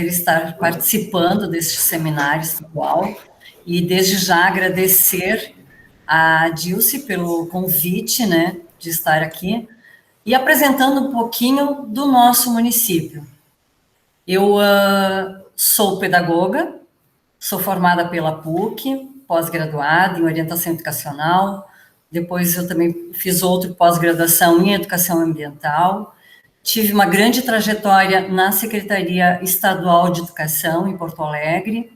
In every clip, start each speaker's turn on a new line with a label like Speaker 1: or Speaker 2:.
Speaker 1: estar participando deste seminário estadual e desde já agradecer a Dilce pelo convite, né, de estar aqui e apresentando um pouquinho do nosso município. Eu sou pedagoga, sou formada pela PUC, pós-graduada em orientação educacional, depois eu também fiz outro pós-graduação em educação ambiental, tive uma grande trajetória na Secretaria Estadual de Educação em Porto Alegre,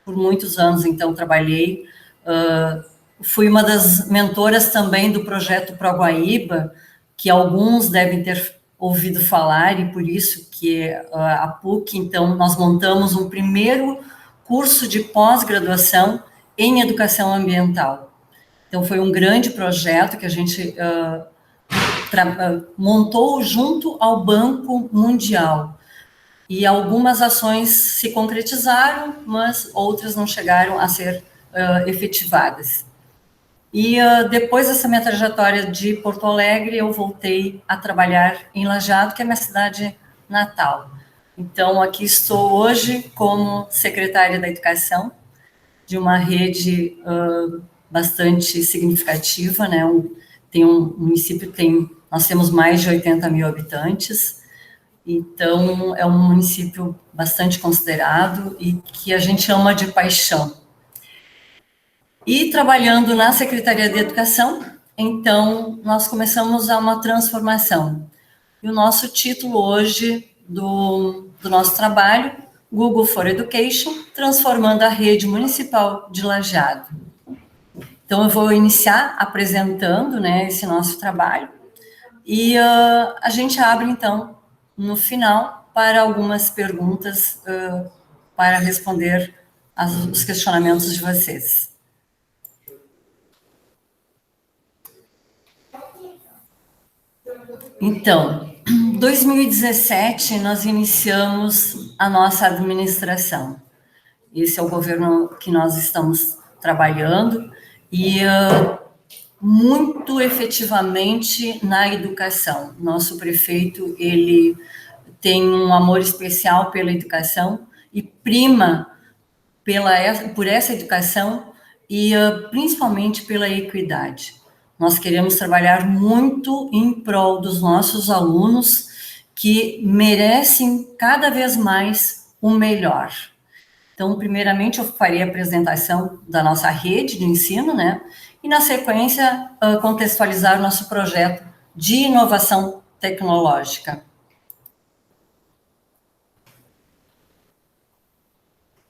Speaker 1: por muitos anos, então, trabalhei, fui uma das mentoras também do projeto Proguaíba, que alguns devem ter ouvido falar, e por isso que a PUC, então, nós montamos um primeiro curso de pós-graduação em educação ambiental. Então, foi um grande projeto que a gente montou junto ao Banco Mundial. E algumas ações se concretizaram, mas outras não chegaram a ser efetivadas. E depois dessa minha trajetória de Porto Alegre, eu voltei a trabalhar em Lajeado, que é minha cidade natal. Então, aqui estou hoje como secretária da Educação de uma rede bastante significativa, né? O município nós temos mais de 80 mil habitantes, então é um município bastante considerado e que a gente ama de paixão. E trabalhando na Secretaria de Educação, então nós começamos uma transformação. E o nosso título hoje do nosso trabalho, Google for Education, transformando a rede municipal de Lajeado. Então eu vou iniciar apresentando, né, esse nosso trabalho e a gente abre então no final para algumas perguntas para responder os questionamentos de vocês. Então, em 2017, nós iniciamos a nossa administração. Esse é o governo que nós estamos trabalhando e muito efetivamente na educação. Nosso prefeito, ele tem um amor especial pela educação e prima por essa educação e principalmente pela equidade. Nós queremos trabalhar muito em prol dos nossos alunos que merecem cada vez mais o melhor. Então, primeiramente, eu farei a apresentação da nossa rede de ensino, né? E, na sequência, contextualizar o nosso projeto de inovação tecnológica.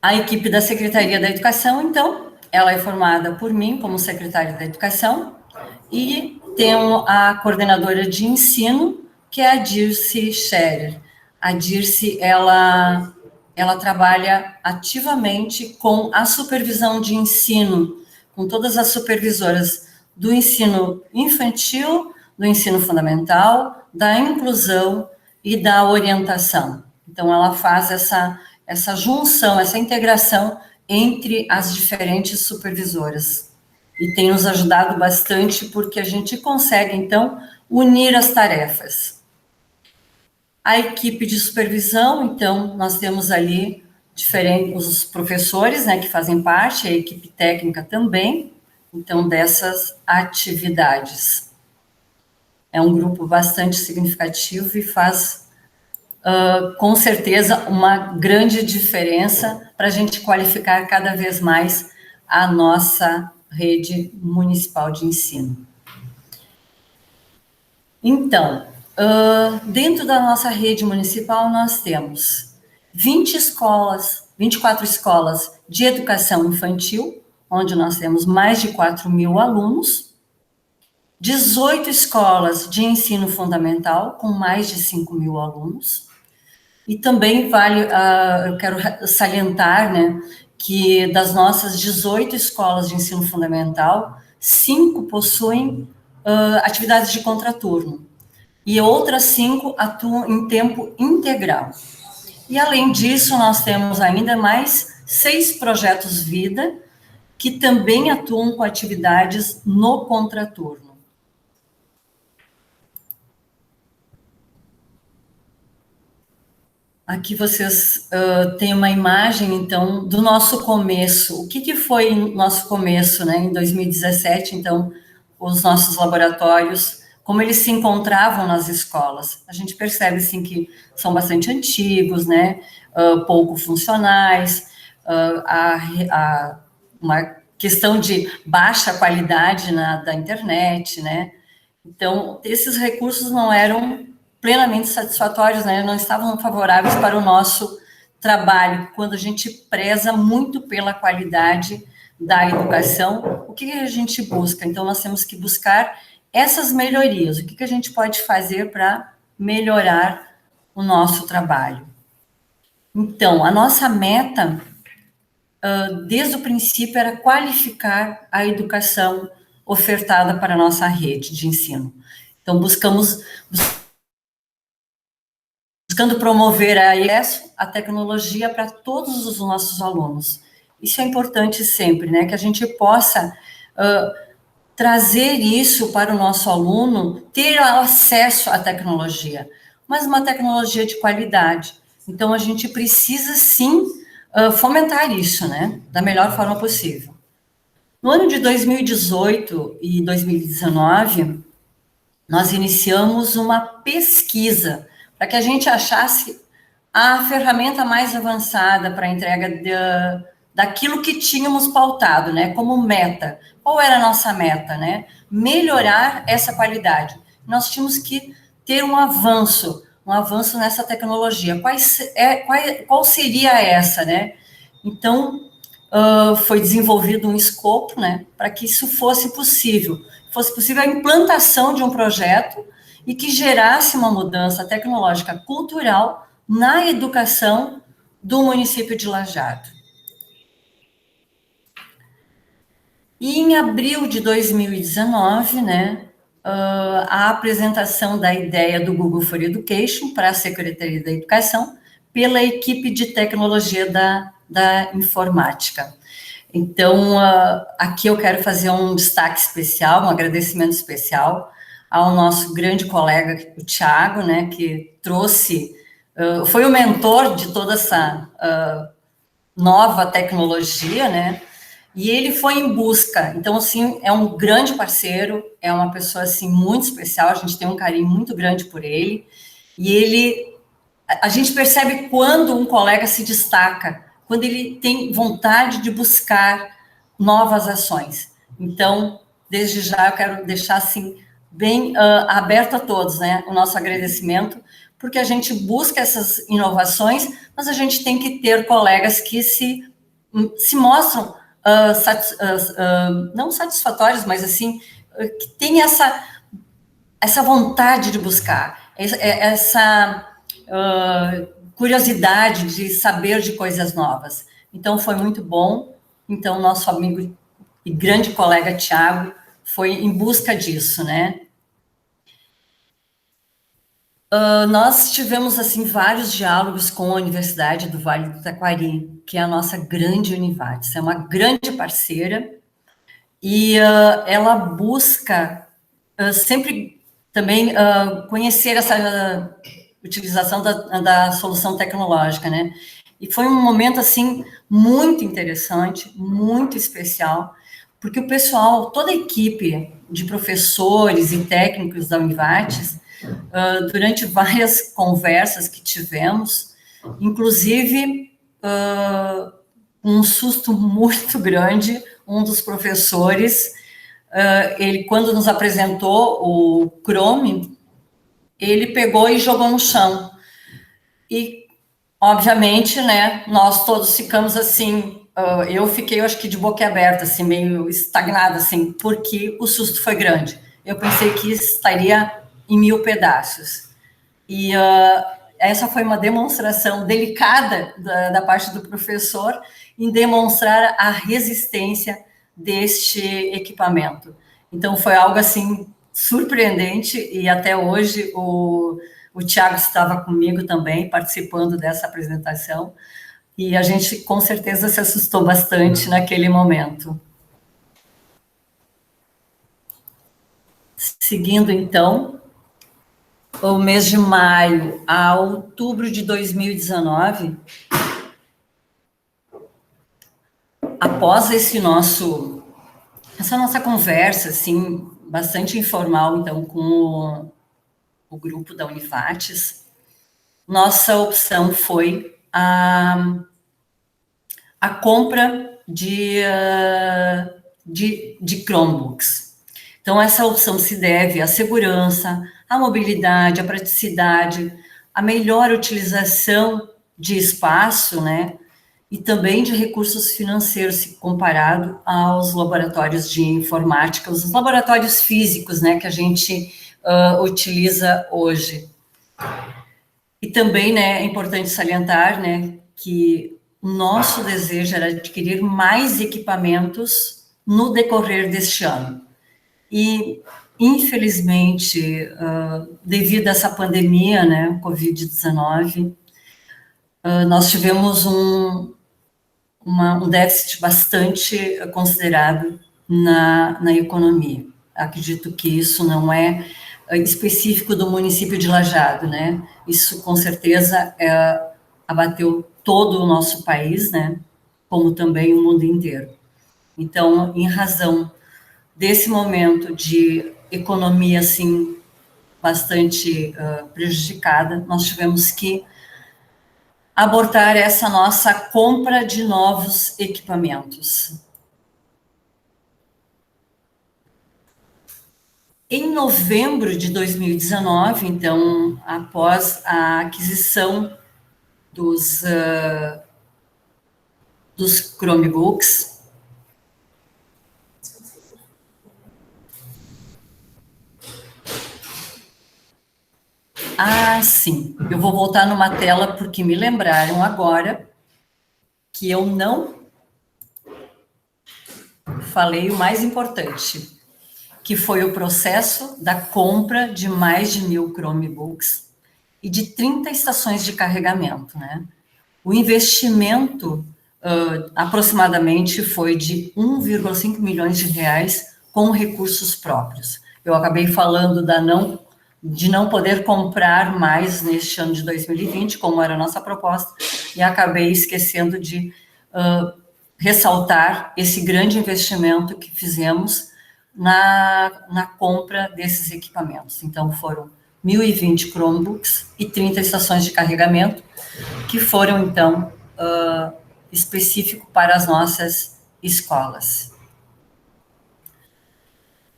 Speaker 1: A equipe da Secretaria da Educação, então, ela é formada por mim, como secretária da Educação, e temos a coordenadora de ensino, que é a Dirce Scherer. A Dirce, ela trabalha ativamente com a supervisão de ensino, com todas as supervisoras do ensino infantil, do ensino fundamental, da inclusão e da orientação. Então, ela faz essa junção, essa integração entre as diferentes supervisoras. E tem nos ajudado bastante, porque a gente consegue, então, unir as tarefas. A equipe de supervisão, então, nós temos ali os professores, né, que fazem parte, a equipe técnica também, então, dessas atividades. É um grupo bastante significativo e faz, com certeza, uma grande diferença para a gente qualificar cada vez mais a nossa rede municipal de ensino. Então, dentro da nossa rede municipal, nós temos 24 escolas de educação infantil, onde nós temos mais de 4 mil alunos, 18 escolas de ensino fundamental, com mais de 5 mil alunos, e também eu quero salientar, né, que das nossas 18 escolas de ensino fundamental, 5 possuem atividades de contraturno, e outras 5 atuam em tempo integral. E, além disso, nós temos ainda mais 6 projetos vida, que também atuam com atividades no contraturno. Aqui vocês têm uma imagem, então, do nosso começo. O que foi o nosso começo, né? Em 2017, então, os nossos laboratórios, como eles se encontravam nas escolas. A gente percebe, assim, que são bastante antigos, né? Pouco funcionais, uma questão de baixa qualidade da internet, né? Então, esses recursos não eram plenamente satisfatórios, né? Não estavam favoráveis para o nosso trabalho, quando a gente preza muito pela qualidade da educação. O que a gente busca? Então, nós temos que buscar essas melhorias. O que a gente pode fazer para melhorar o nosso trabalho? Então, a nossa meta, desde o princípio, era qualificar a educação ofertada para a nossa rede de ensino. Então, buscando promover a acesso à tecnologia para todos os nossos alunos. Isso é importante sempre, né? Que a gente possa trazer isso para o nosso aluno, ter acesso à tecnologia, mas uma tecnologia de qualidade. Então, a gente precisa, sim, fomentar isso, né? Da melhor forma possível. No ano de 2018 e 2019, nós iniciamos uma pesquisa para que a gente achasse a ferramenta mais avançada para a entrega daquilo que tínhamos pautado, né, como meta. Qual era a nossa meta, né? Melhorar essa qualidade. Nós tínhamos que ter um avanço nessa tecnologia. Qual seria essa, né? Então, foi desenvolvido um escopo, né, para que isso fosse possível a implantação de um projeto e que gerasse uma mudança tecnológica cultural na educação do município de Lajeado. E em abril de 2019, né, a apresentação da ideia do Google for Education para a Secretaria da Educação pela equipe de tecnologia da informática. Então, aqui eu quero fazer um destaque especial, um agradecimento especial ao nosso grande colega, o Thiago, né, que trouxe, foi o mentor de toda essa nova tecnologia, né, e ele foi em busca. Então, assim, é um grande parceiro, é uma pessoa, assim, muito especial, a gente tem um carinho muito grande por ele, e a gente percebe quando um colega se destaca, quando ele tem vontade de buscar novas ações. Então, desde já, eu quero deixar, assim, bem aberto a todos, né, o nosso agradecimento, porque a gente busca essas inovações, mas a gente tem que ter colegas que se mostram não satisfatórios, mas, assim, que tem essa vontade de buscar, essa curiosidade de saber de coisas novas. Então, foi muito bom. Então, nosso amigo e grande colega Tiago foi em busca disso, né? Nós tivemos, assim, vários diálogos com a Universidade do Vale do Taquari, que é a nossa grande Univates, é uma grande parceira, e ela busca sempre também conhecer essa utilização da solução tecnológica, né? E foi um momento, assim, muito interessante, muito especial, porque o pessoal, toda a equipe de professores e técnicos da Univates, durante várias conversas que tivemos, inclusive, um susto muito grande, um dos professores, ele, quando nos apresentou o Chrome, ele pegou e jogou no chão. E, obviamente, né, nós todos ficamos assim, eu fiquei, eu acho que de boca aberta, assim, meio estagnada, assim, porque o susto foi grande. Eu pensei que estaria em 1000 pedaços. E essa foi uma demonstração delicada da parte do professor em demonstrar a resistência deste equipamento. Então, foi algo, assim, surpreendente, e até hoje o Tiago estava comigo também, participando dessa apresentação, e a gente, com certeza, se assustou bastante naquele momento. Seguindo, então, o mês de maio a outubro de 2019, após essa nossa conversa, assim, bastante informal, então, com o grupo da Univates, nossa opção foi a compra de Chromebooks. Então, essa opção se deve à segurança, à mobilidade, à praticidade, à melhor utilização de espaço, né? E também de recursos financeiros, comparado aos laboratórios de informática, os laboratórios físicos, né, que a gente utiliza hoje. E também, né, é importante salientar, né, que o nosso desejo era adquirir mais equipamentos no decorrer deste ano. E, infelizmente, devido a essa pandemia, né, Covid-19, nós tivemos um déficit bastante considerável na economia. Acredito que isso não é específico do município de Lajeado, né? Isso, com certeza, abateu todo o nosso país, né? Como também o mundo inteiro. Então, em razão desse momento de economia, assim, bastante prejudicada, nós tivemos que abortar essa nossa compra de novos equipamentos. Em novembro de 2019, então, após a aquisição dos Chromebooks, sim, eu vou voltar numa tela porque me lembraram agora que eu não falei o mais importante, que foi o processo da compra de mais de 1.000 Chromebooks e de 30 estações de carregamento, né? O investimento aproximadamente foi de 1,5 milhões de reais com recursos próprios. Eu acabei falando de não poder comprar mais neste ano de 2020, como era a nossa proposta, e acabei esquecendo de ressaltar esse grande investimento que fizemos na compra desses equipamentos. Então, foram 1.020 Chromebooks e 30 estações de carregamento, que foram, então, específico para as nossas escolas.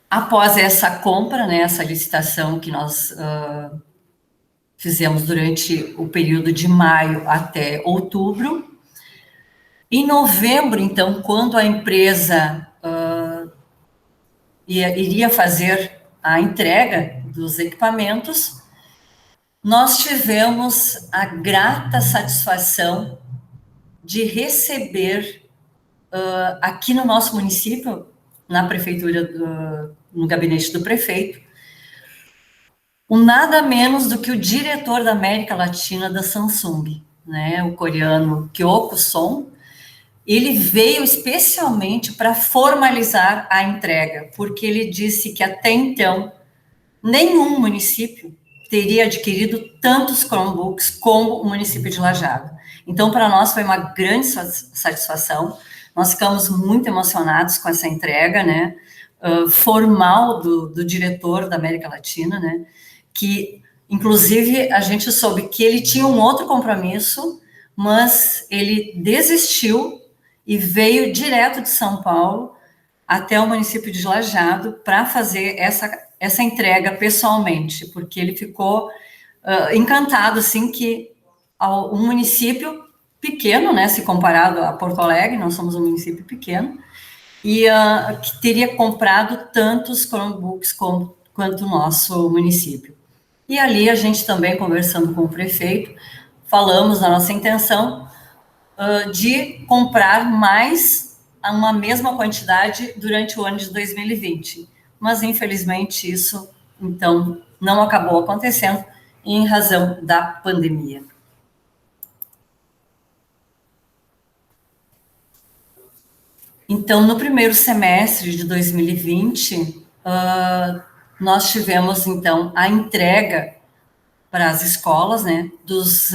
Speaker 1: Após essa compra, né, essa licitação que nós fizemos durante o período de maio até outubro, em novembro, então, quando a empresa iria fazer a entrega dos equipamentos, nós tivemos a grata satisfação de receber aqui no nosso município, na prefeitura, no gabinete do prefeito, nada menos do que o diretor da América Latina da Samsung, né, o coreano Kyoko Son. Ele veio especialmente para formalizar a entrega, porque ele disse que até então nenhum município teria adquirido tantos Chromebooks como o município de Lajeado. Então, para nós foi uma grande satisfação. Nós ficamos muito emocionados com essa entrega, né, formal do diretor da América Latina, né, que, inclusive, a gente soube que ele tinha um outro compromisso, mas ele desistiu e veio direto de São Paulo até o município de Lajeado para fazer essa entrega pessoalmente, porque ele ficou encantado, assim, que um município pequeno, né, se comparado a Porto Alegre, nós somos um município pequeno, e que teria comprado tantos Chromebooks quanto o nosso município. E ali a gente também, conversando com o prefeito, falamos da nossa intenção de comprar mais uma mesma quantidade durante o ano de 2020. Mas, infelizmente, isso, então, não acabou acontecendo em razão da pandemia. Então, no primeiro semestre de 2020, nós tivemos, então, a entrega para as escolas, né, dos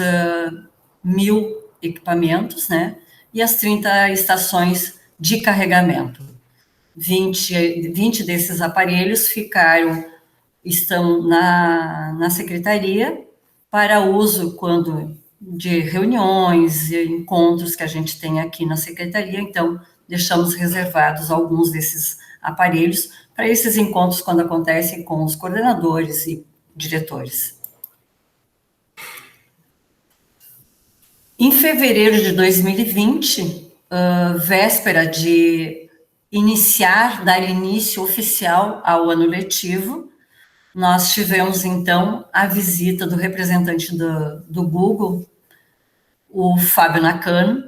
Speaker 1: 1.000 equipamentos, né, e as 30 estações de carregamento. 20 desses aparelhos estão na secretaria para uso quando de reuniões e encontros que a gente tem aqui na secretaria, então deixamos reservados alguns desses aparelhos para esses encontros quando acontecem com os coordenadores e diretores. Em fevereiro de 2020, véspera de dar início oficial ao ano letivo, nós tivemos, então, a visita do representante do Google, o Fábio Nakano,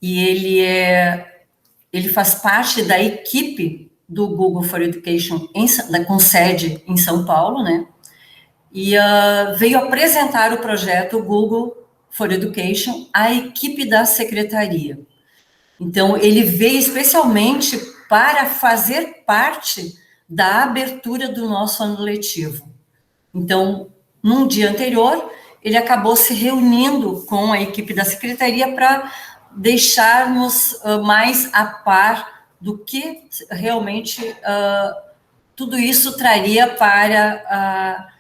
Speaker 1: e ele faz parte da equipe do Google for Education, com sede em São Paulo, né? E veio apresentar o projeto Google for Education à equipe da secretaria. Então, ele veio especialmente para fazer parte da abertura do nosso ano letivo. Então, num dia anterior, ele acabou se reunindo com a equipe da secretaria para deixarmos mais a par do que realmente tudo isso traria para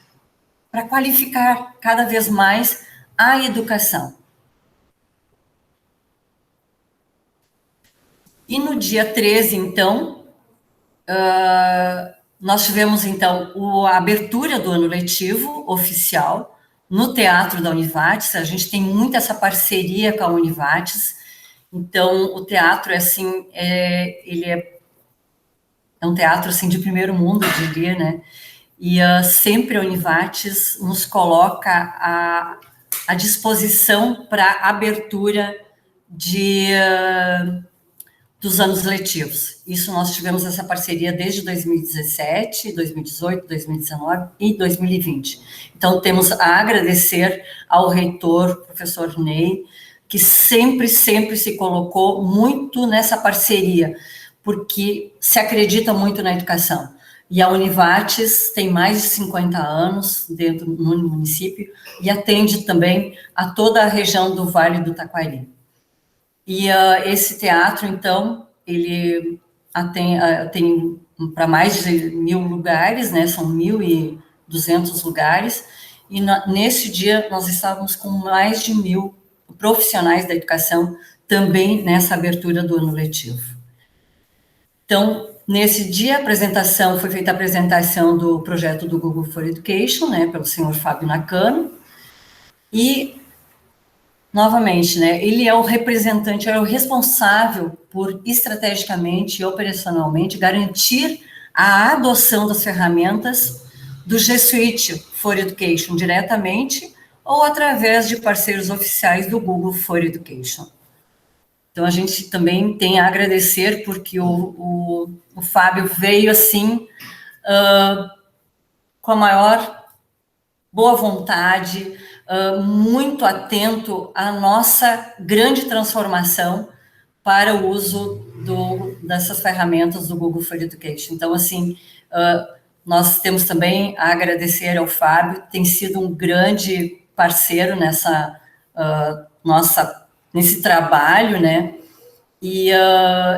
Speaker 1: qualificar cada vez mais a educação. E no dia 13, então, nós tivemos, então, a abertura do ano letivo oficial no Teatro da Univates. A gente tem muito essa parceria com a Univates. Então, o teatro, assim, ele é um teatro, assim, de primeiro mundo, eu diria, né? E sempre a Univates nos coloca à disposição para a abertura dos anos letivos. Isso nós tivemos essa parceria desde 2017, 2018, 2019 e 2020. Então, temos a agradecer ao reitor, professor Ney, que sempre se colocou muito nessa parceria, porque se acredita muito na educação. E a Univates tem mais de 50 anos dentro no município e atende também a toda a região do Vale do Taquari. E esse teatro, então, ele tem para mais de 1.000 lugares, né? São 1.200 lugares. E nesse dia nós estávamos com mais de 1.000 profissionais da educação também nessa abertura do ano letivo. Então, nesse dia, foi feita a apresentação do projeto do Google for Education, né, pelo senhor Fábio Nakano, e, novamente, né, ele é o representante, é o responsável por, estrategicamente e operacionalmente, garantir a adoção das ferramentas do G Suite for Education diretamente ou através de parceiros oficiais do Google for Education. Então, a gente também tem a agradecer, porque o Fábio veio, assim, com a maior boa vontade, muito atento à nossa grande transformação para o uso dessas ferramentas do Google for Education. Então, assim, nós temos também a agradecer ao Fábio, tem sido um grande parceiro nesse trabalho, né? E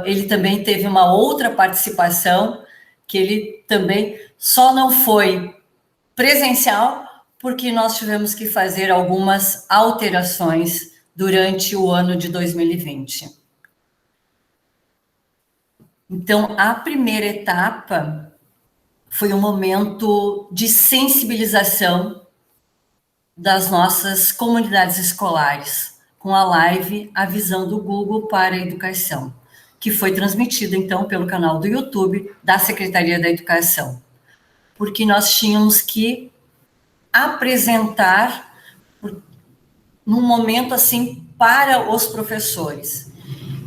Speaker 1: ele também teve uma outra participação, que ele também só não foi presencial, porque nós tivemos que fazer algumas alterações durante o ano de 2020. Então, a primeira etapa foi um momento de sensibilização das nossas comunidades escolares, com a live A Visão do Google para a Educação, que foi transmitida, então, pelo canal do YouTube da Secretaria da Educação, porque nós tínhamos que apresentar num momento, assim, para os professores.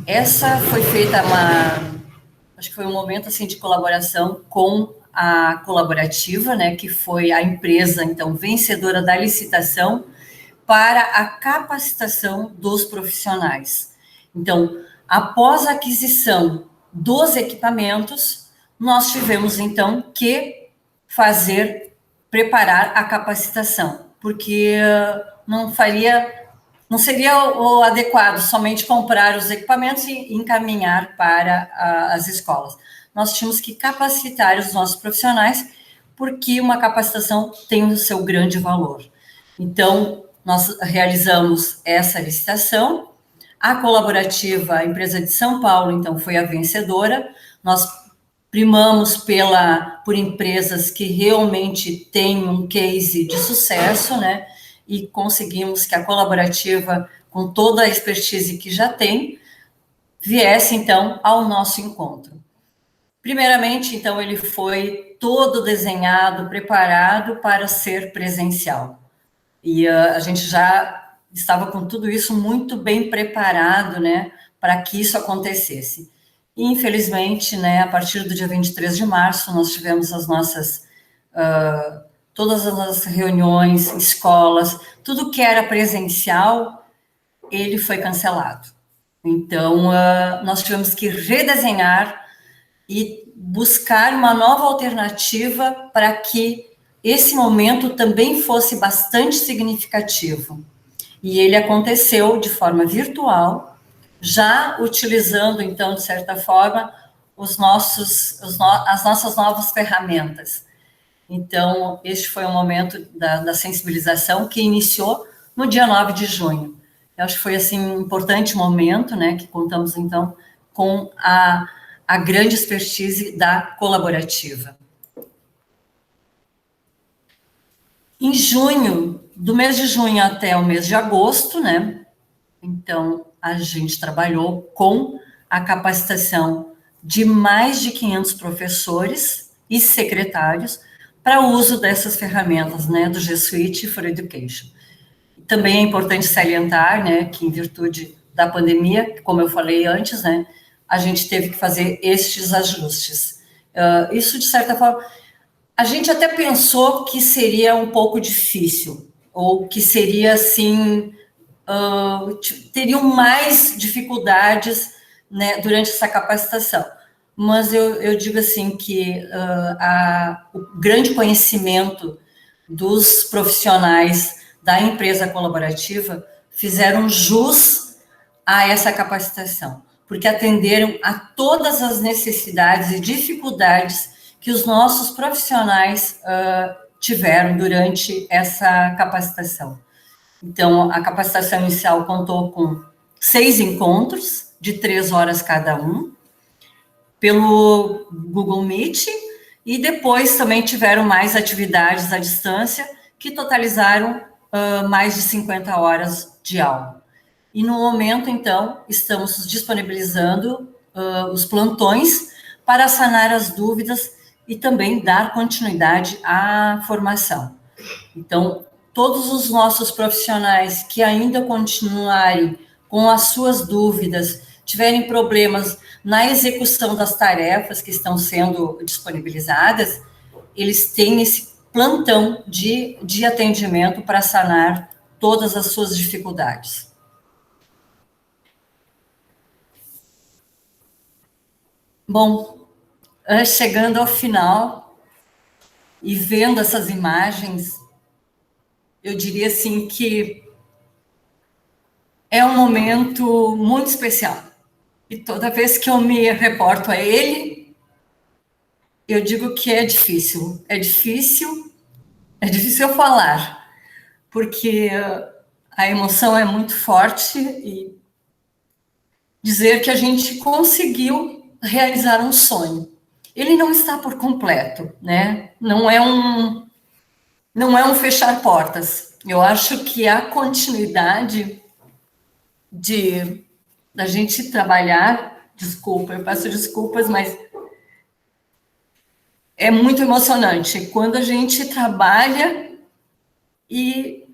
Speaker 1: Essa foi feita acho que foi um momento, assim, de colaboração com a colaborativa, né, que foi a empresa, então, vencedora da licitação para a capacitação dos profissionais. Então, após a aquisição dos equipamentos, nós tivemos, então, que preparar a capacitação. porque não seria o adequado somente comprar os equipamentos e encaminhar para as escolas. Nós tínhamos que capacitar os nossos profissionais, porque uma capacitação tem o seu grande valor. Então, nós realizamos essa licitação. A colaborativa, a empresa de São Paulo, então, foi a vencedora. Nós primamos por empresas que realmente têm um case de sucesso, né? E conseguimos que a colaborativa, com toda a expertise que já tem, viesse, então, ao nosso encontro. Primeiramente, então, ele foi todo desenhado, preparado para ser presencial. E a gente já estava com tudo isso muito bem preparado, né, para que isso acontecesse. E, infelizmente, né, a partir do dia 23 de março, nós tivemos todas as nossas reuniões, escolas, tudo que era presencial, ele foi cancelado. Então, nós tivemos que redesenhar e buscar uma nova alternativa para que esse momento também fosse bastante significativo. E ele aconteceu de forma virtual, já utilizando, então, de certa forma, as nossas novas ferramentas. Então, este foi o momento da sensibilização que iniciou no dia 9 de junho. Eu acho que foi, assim, um importante momento, né, que contamos, então, com a grande expertise da colaborativa. Em junho, do mês de junho até o mês de agosto, né, então, a gente trabalhou com a capacitação de mais de 500 professores e secretários para o uso dessas ferramentas, né, do G Suite for Education. Também é importante salientar, né, que em virtude da pandemia, como eu falei antes, né, a gente teve que fazer estes ajustes. Isso, de certa forma, a gente até pensou que seria um pouco difícil, ou que seria, assim, teriam mais dificuldades, né, durante essa capacitação. Mas eu digo assim que o grande conhecimento dos profissionais da empresa colaborativa fizeram jus a essa capacitação, porque atenderam a todas as necessidades e dificuldades que os nossos profissionais tiveram durante essa capacitação. Então, a capacitação inicial contou com 6 encontros, de 3 horas cada um, pelo Google Meet, e depois também tiveram mais atividades à distância, que totalizaram mais de 50 horas de aula. E no momento, então, estamos disponibilizando os plantões para sanar as dúvidas e também dar continuidade à formação. Então, todos os nossos profissionais que ainda continuarem com as suas dúvidas, tiverem problemas na execução das tarefas que estão sendo disponibilizadas, eles têm esse plantão de atendimento para sanar todas as suas dificuldades. Bom, chegando ao final e vendo essas imagens, eu diria assim que é um momento muito especial. E toda vez que eu me reporto a ele, eu digo que é difícil. É difícil eu falar, porque a emoção é muito forte e dizer que a gente conseguiu realizar um sonho. Ele não está por completo, né? Não é um fechar portas. Eu acho que a continuidade da gente trabalhar, desculpa, eu peço desculpas, mas é muito emocionante quando a gente trabalha e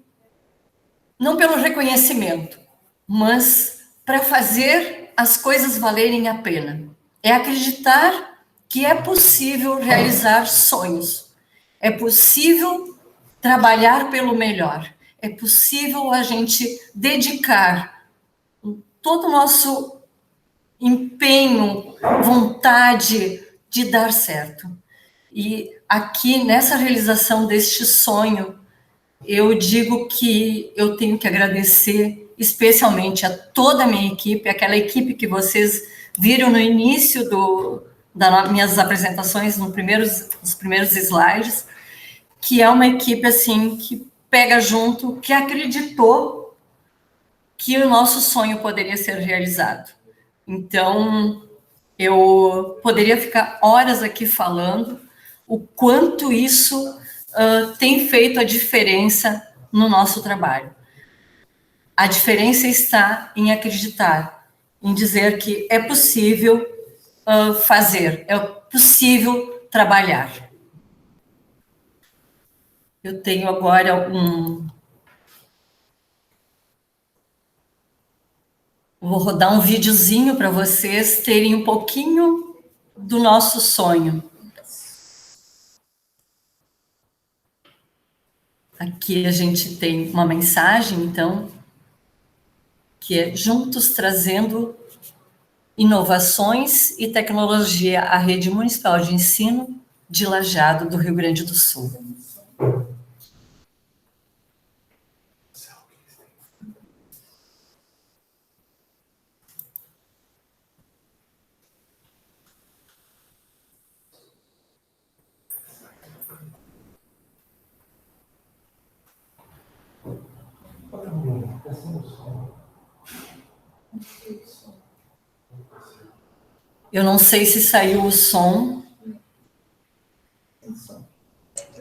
Speaker 1: não pelo reconhecimento, mas para fazer as coisas valerem a pena. É acreditar que é possível realizar sonhos, é possível trabalhar pelo melhor, é possível a gente dedicar todo o nosso empenho, vontade de dar certo. E aqui, nessa realização deste sonho, eu digo que eu tenho que agradecer especialmente a toda a minha equipe, aquela equipe que vocês viram no início das minhas apresentações, nos primeiros slides, que é uma equipe assim que pega junto, que acreditou que o nosso sonho poderia ser realizado. Então, eu poderia ficar horas aqui falando o quanto isso tem feito a diferença no nosso trabalho. A diferença está em acreditar, em dizer que é possível fazer, é possível trabalhar. Eu tenho agora vou rodar um videozinho para vocês terem um pouquinho do nosso sonho. Aqui a gente tem uma mensagem, então, que é juntos trazendo inovações e tecnologia à Rede Municipal de Ensino de Lajeado, do Rio Grande do Sul. Eu não sei se saiu o som.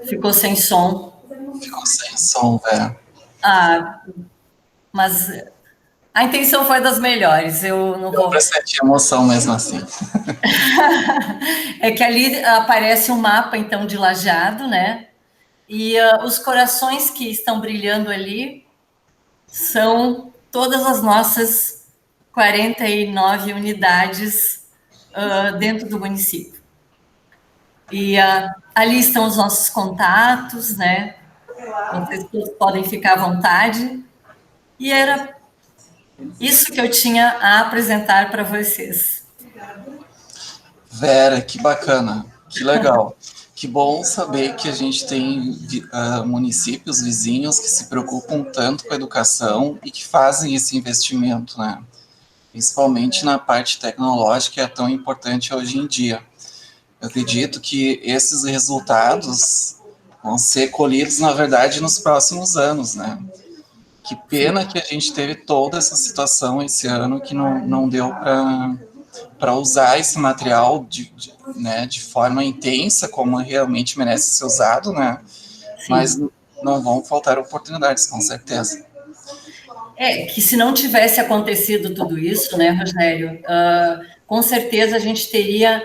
Speaker 1: Ficou sem som.
Speaker 2: Ficou sem som, Vera.
Speaker 1: Mas a intenção foi das melhores. Eu não vou.
Speaker 2: Eu senti emoção mesmo assim.
Speaker 1: É que ali aparece um mapa, então, de Lajeado, né? E os corações que estão brilhando ali são todas as nossas 49 unidades dentro do município. E ali estão os nossos contatos, né? Vocês todos podem ficar à vontade. E era isso que eu tinha a apresentar para vocês.
Speaker 2: Vera, que bacana, que legal. Que bom saber que a gente tem municípios vizinhos que se preocupam tanto com a educação e que fazem esse investimento, né? Principalmente na parte tecnológica, que é tão importante hoje em dia. Eu acredito que esses resultados vão ser colhidos, na verdade, nos próximos anos, né? Que pena que a gente teve toda essa situação esse ano que não deu para usar esse material de forma intensa, como realmente merece ser usado, né? Sim. Mas não vão faltar oportunidades, com certeza.
Speaker 1: Que se não tivesse acontecido tudo isso, né, Rogério, com certeza a gente teria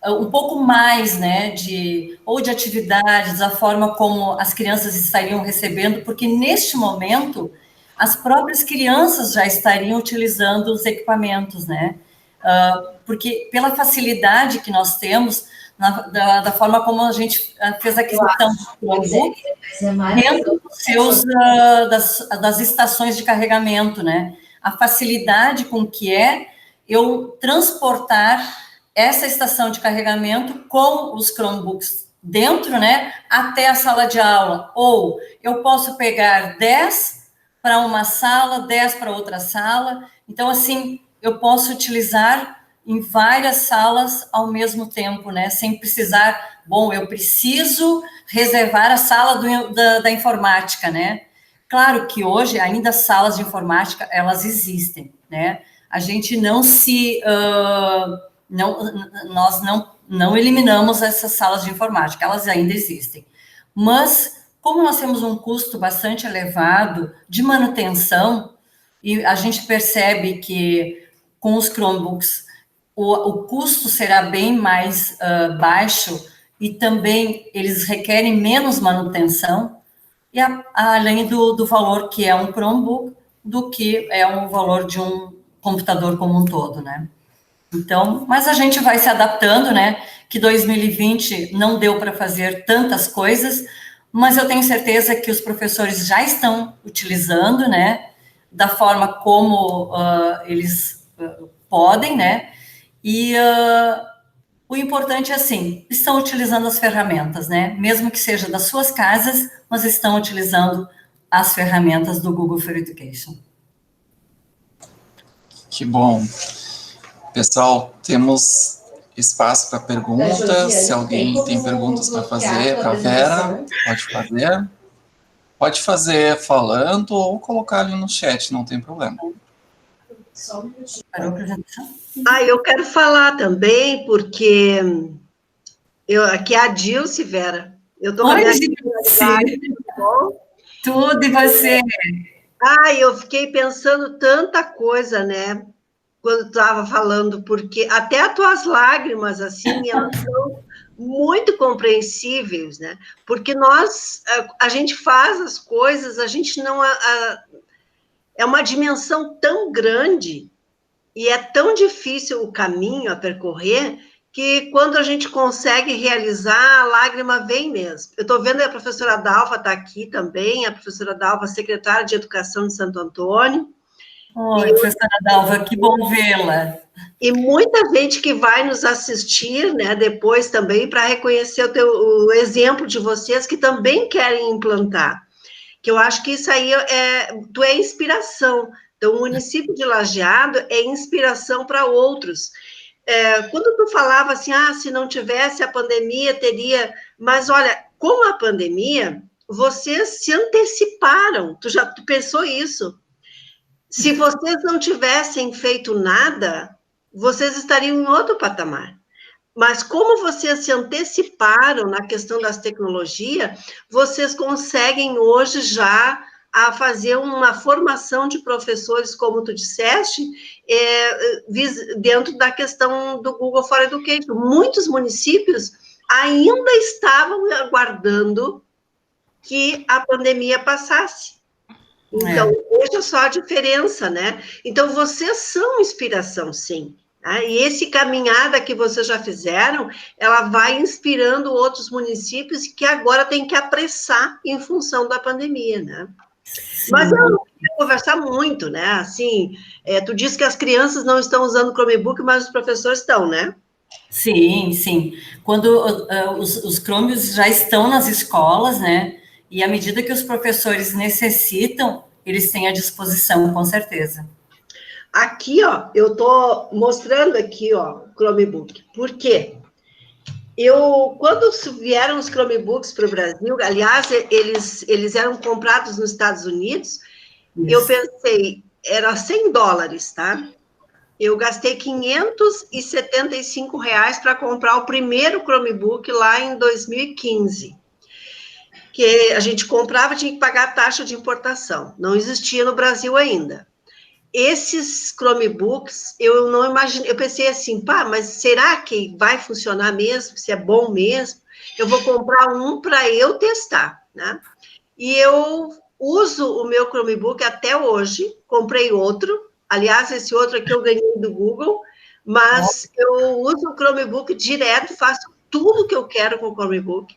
Speaker 1: um pouco mais, né, de atividades, a forma como as crianças estariam recebendo, porque neste momento as próprias crianças já estariam utilizando os equipamentos, né, porque pela facilidade que nós temos, da forma como a gente fez a aquisição do Chromebook, dentro das estações de carregamento, né, a facilidade com que eu transportar essa estação de carregamento com os Chromebooks dentro, né, até a sala de aula. Ou eu posso pegar 10 para uma sala, 10 para outra sala. Então, assim, eu posso utilizar em várias salas ao mesmo tempo, né, sem precisar, eu preciso reservar a sala da informática, né. Claro que hoje ainda as salas de informática, elas existem, né, a gente nós não eliminamos essas salas de informática, elas ainda existem. Mas, como nós temos um custo bastante elevado de manutenção, e a gente percebe que com os Chromebooks o custo será bem mais baixo e também eles requerem menos manutenção, e além do valor que é um Chromebook, do que é o valor de um computador como um todo, né? Então, mas a gente vai se adaptando, né? Que 2020 não deu para fazer tantas coisas, mas eu tenho certeza que os professores já estão utilizando, né? Da forma como eles podem, né? E o importante é assim, estão utilizando as ferramentas, né? Mesmo que seja das suas casas, mas estão utilizando as ferramentas do Google for Education.
Speaker 2: Que bom. Pessoal, temos espaço para perguntas. Se alguém tem perguntas para fazer para a Vera, pode fazer. Pode fazer falando ou colocar ali no chat, não tem problema.
Speaker 3: Só um minutinho. Eu quero falar também, porque aqui é a Dilce, Vera. Eu estou
Speaker 1: Oi, Dilce. Tudo, e você?
Speaker 3: Eu fiquei pensando tanta coisa, né? Quando estava falando, porque até as tuas lágrimas, assim, elas são muito compreensíveis, né? Porque a gente faz as coisas, a gente não... é uma dimensão tão grande e é tão difícil o caminho a percorrer que quando a gente consegue realizar, a lágrima vem mesmo. Eu estou vendo a professora Dalva está aqui também, a professora Dalva, secretária de Educação de Santo Antônio.
Speaker 1: Oi, professora Dalva, que bom vê-la.
Speaker 3: E muita gente que vai nos assistir, né, depois também, para reconhecer o exemplo de vocês que também querem implantar. Que eu acho que isso aí tu é inspiração. Então, o município de Lajeado é inspiração para outros. Quando tu falava assim, se não tivesse a pandemia, teria... Mas, olha, com a pandemia, vocês se anteciparam. Tu pensou isso? Se vocês não tivessem feito nada, vocês estariam em outro patamar. Mas como vocês se anteciparam na questão das tecnologias, vocês conseguem hoje já a fazer uma formação de professores, como tu disseste, dentro da questão do Google for Education. Muitos municípios ainda estavam aguardando que a pandemia passasse. Então, veja só a diferença, né? Então, vocês são inspiração, sim. E esse caminhada que vocês já fizeram, ela vai inspirando outros municípios que agora tem que apressar em função da pandemia, né? Sim. Mas eu não queria conversar muito, né? Assim, tu disse que as crianças não estão usando Chromebook, mas os professores estão, né?
Speaker 1: Sim, sim. Quando os Chromebooks já estão nas escolas, né? E à medida que os professores necessitam, eles têm à disposição, com certeza.
Speaker 3: Aqui, ó, eu estou mostrando aqui, ó, o Chromebook. Por quê? Quando vieram os Chromebooks para o Brasil, aliás, eles eram comprados nos Estados Unidos, isso. Eu pensei, era $100, tá? Eu gastei R$575 para comprar o primeiro Chromebook lá em 2015. Que a gente comprava, tinha que pagar a taxa de importação. Não existia no Brasil ainda. Esses Chromebooks, eu não imaginei, eu pensei assim, mas será que vai funcionar mesmo? Se é bom mesmo? Eu vou comprar um para eu testar, né? E eu uso o meu Chromebook até hoje, comprei outro, aliás, esse outro aqui eu ganhei do Google, mas eu uso o Chromebook direto, faço tudo que eu quero com o Chromebook.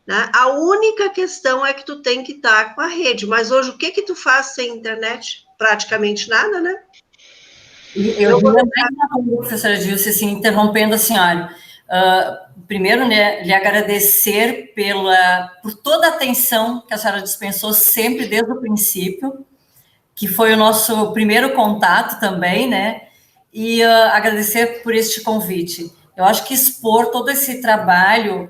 Speaker 3: Né? A única questão é que tu tem que estar com a rede, mas hoje o que tu faz sem internet? Praticamente nada, né?
Speaker 1: Eu vou lembrar da professora Dilce, assim, interrompendo a senhora. Primeiro, né, lhe agradecer por toda a atenção que a senhora dispensou sempre desde o princípio, que foi o nosso primeiro contato também, né? E agradecer por este convite. Eu acho que expor todo esse trabalho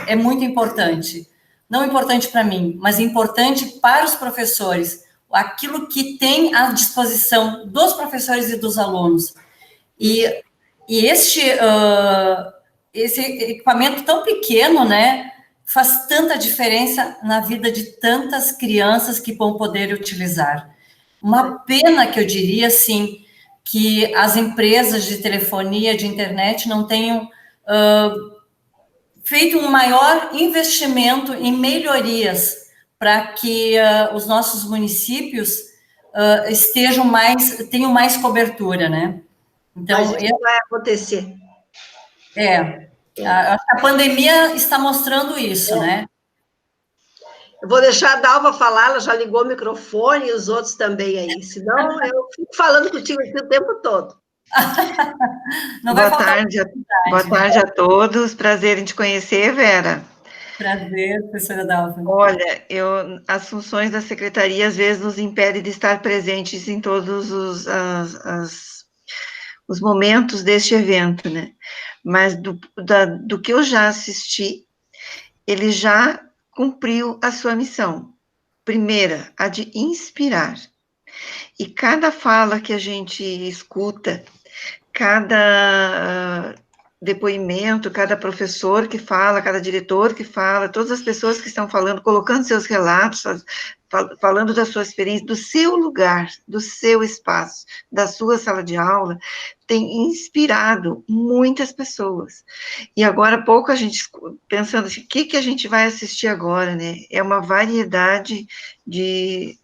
Speaker 1: é muito importante. Não importante para mim, mas importante para os professores. Aquilo que tem à disposição dos professores e dos alunos. E esse equipamento tão pequeno, né, faz tanta diferença na vida de tantas crianças que vão poder utilizar. Uma pena que eu diria, assim, que as empresas de telefonia, de internet, não tenham feito um maior investimento em melhorias para que os nossos municípios tenham mais cobertura, né?
Speaker 3: Então, isso vai acontecer.
Speaker 1: A pandemia está mostrando isso, né?
Speaker 3: Eu vou deixar a Dalva falar, ela já ligou o microfone e os outros também aí, senão eu fico falando contigo aqui o tempo todo.
Speaker 4: Boa tarde a todos, prazer em te conhecer, Vera.
Speaker 1: Prazer, professora Dalva.
Speaker 4: Olha, as funções da secretaria às vezes nos impedem de estar presentes em todos os momentos deste evento, né? Mas do que eu já assisti, ele já cumpriu a sua missão. Primeira, a de inspirar. E cada fala que a gente escuta, cada depoimento, cada professor que fala, cada diretor que fala, todas as pessoas que estão falando, colocando seus relatos, falando da sua experiência, do seu lugar, do seu espaço, da sua sala de aula, tem inspirado muitas pessoas. E agora há pouco a gente, pensando assim, o que a gente vai assistir agora, né? É uma variedade de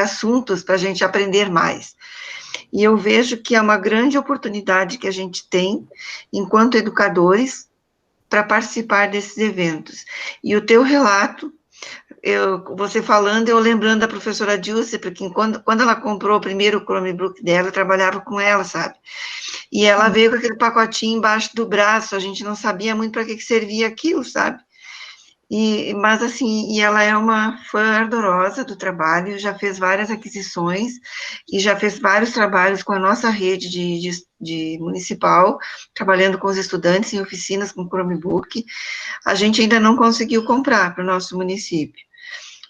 Speaker 4: assuntos para a gente aprender mais. E eu vejo que é uma grande oportunidade que a gente tem, enquanto educadores, para participar desses eventos. E o teu relato, você falando, eu lembrando da professora Dilce, porque quando ela comprou o primeiro Chromebook dela, eu trabalhava com ela, sabe? E ela veio com aquele pacotinho embaixo do braço, a gente não sabia muito para que servia aquilo, sabe? Mas assim, e ela é uma fã ardorosa do trabalho, já fez várias aquisições e já fez vários trabalhos com a nossa rede de municipal, trabalhando com os estudantes em oficinas com Chromebook. A gente ainda não conseguiu comprar para o nosso município,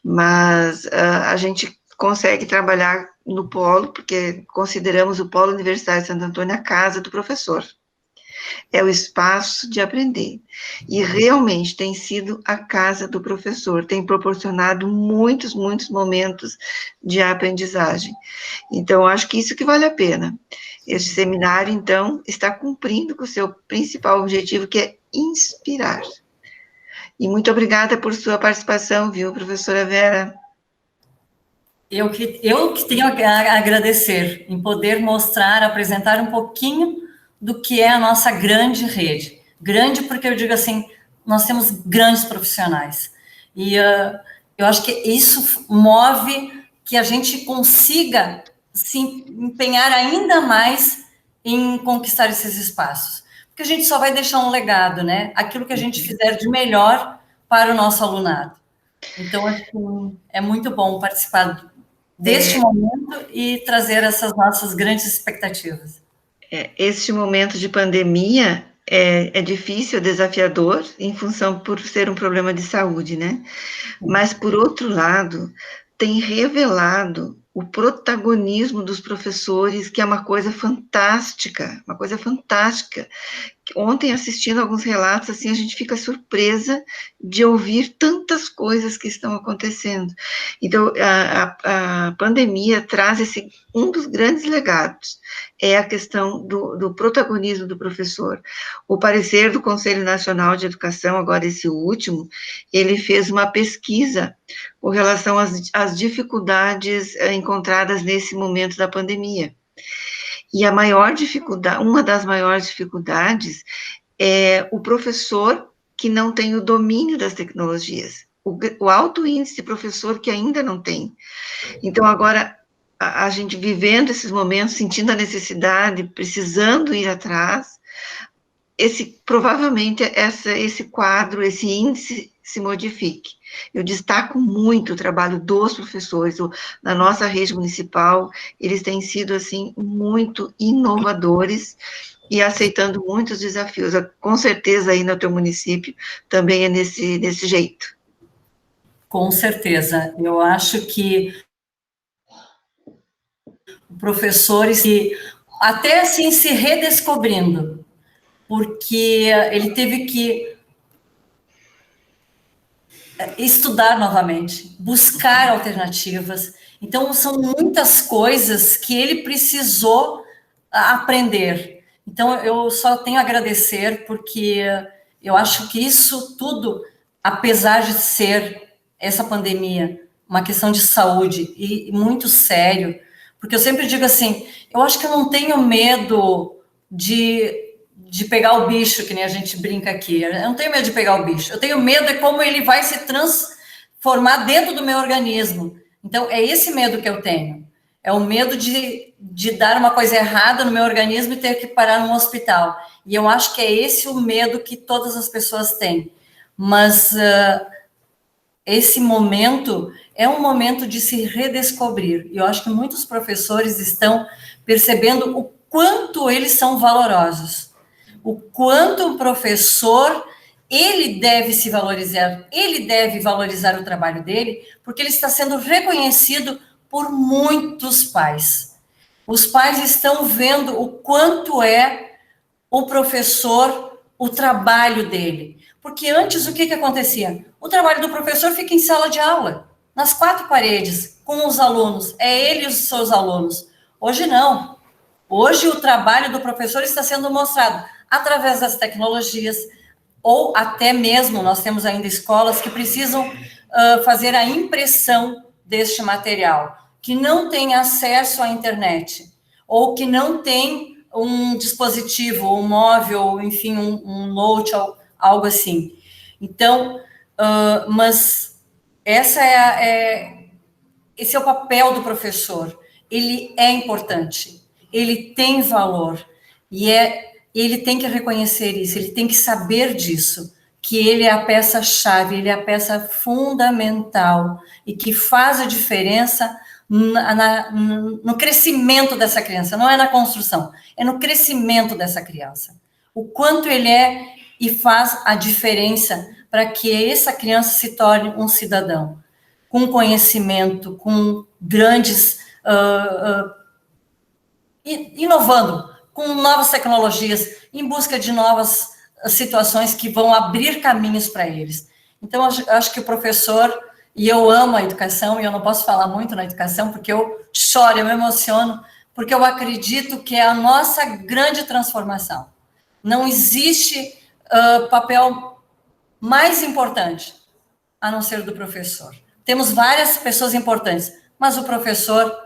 Speaker 4: mas a gente consegue trabalhar no polo, porque consideramos o Polo Universitário de Santo Antônio a casa do professor. É o espaço de aprender. E realmente tem sido a casa do professor, tem proporcionado muitos, muitos momentos de aprendizagem. Então, acho que isso que vale a pena. Este seminário, então, está cumprindo com o seu principal objetivo, que é inspirar. E muito obrigada por sua participação, viu, professora Vera?
Speaker 1: Eu que tenho a agradecer em poder mostrar, apresentar um pouquinho do que é a nossa grande rede. Grande porque eu digo assim, nós temos grandes profissionais. E eu acho que isso move que a gente consiga se empenhar ainda mais em conquistar esses espaços. Porque a gente só vai deixar um legado, né? Aquilo que a gente fizer de melhor para o nosso alunado. Então, acho que é muito bom participar deste momento e trazer essas nossas grandes expectativas.
Speaker 4: Este momento de pandemia é difícil, é desafiador, em função por ser um problema de saúde, né? Mas, por outro lado, tem revelado o protagonismo dos professores, que é uma coisa fantástica, uma coisa fantástica. Ontem, assistindo alguns relatos, assim, a gente fica surpresa de ouvir tantas coisas que estão acontecendo. Então, a pandemia traz um dos grandes legados, é a questão do protagonismo do professor. O parecer do Conselho Nacional de Educação, agora esse último, ele fez uma pesquisa com relação às dificuldades encontradas nesse momento da pandemia. E a maior dificuldade, uma das maiores dificuldades é o professor que não tem o domínio das tecnologias, o alto índice de professor que ainda não tem. Então, agora, a gente vivendo esses momentos, sentindo a necessidade, precisando ir atrás, provavelmente esse quadro, esse índice se modifique. Eu destaco muito o trabalho dos professores, na nossa rede municipal, eles têm sido, assim, muito inovadores e aceitando muitos desafios. Com certeza, aí no teu município, também é desse jeito.
Speaker 1: Com certeza. Eu acho que professores que até, assim, se redescobrindo, porque ele teve que estudar novamente, buscar alternativas. Então, são muitas coisas que ele precisou aprender. Então, eu só tenho a agradecer, porque eu acho que isso tudo, apesar de ser essa pandemia uma questão de saúde e muito sério, porque eu sempre digo assim, eu acho que eu não tenho medo de pegar o bicho, que nem a gente brinca aqui. Eu não tenho medo de pegar o bicho. Eu tenho medo de como ele vai se transformar dentro do meu organismo. Então, é esse medo que eu tenho. É o medo de dar uma coisa errada no meu organismo e ter que parar num hospital. E eu acho que é esse o medo que todas as pessoas têm. mas esse momento é um momento de se redescobrir. E eu acho que muitos professores estão percebendo o quanto eles são valorosos, o quanto o professor, ele deve se valorizar, ele deve valorizar o trabalho dele, porque ele está sendo reconhecido por muitos pais. Os pais estão vendo o quanto é o professor, o trabalho dele. Porque antes, o que acontecia? O trabalho do professor fica em sala de aula, nas 4 paredes, com os alunos. É ele e os seus alunos. Hoje não. Hoje o trabalho do professor está sendo mostrado através das tecnologias, ou até mesmo, nós temos ainda escolas que precisam fazer a impressão deste material, que não tem acesso à internet, ou que não tem um dispositivo, um móvel, enfim, um note, algo assim. Então, mas esse é o papel do professor. Ele é importante, ele tem valor, e ele tem que reconhecer isso, ele tem que saber disso, que ele é a peça-chave, ele é a peça fundamental, e que faz a diferença no crescimento dessa criança, não é na construção, é no crescimento dessa criança. O quanto ele é e faz a diferença para que essa criança se torne um cidadão, com conhecimento, com grandes... inovando, com novas tecnologias, em busca de novas situações que vão abrir caminhos para eles. Então, eu acho que o professor, e eu amo a educação, e eu não posso falar muito na educação, porque eu choro, eu me emociono, porque eu acredito que é a nossa grande transformação. Não existe papel mais importante a não ser do professor. Temos várias pessoas importantes, mas o professor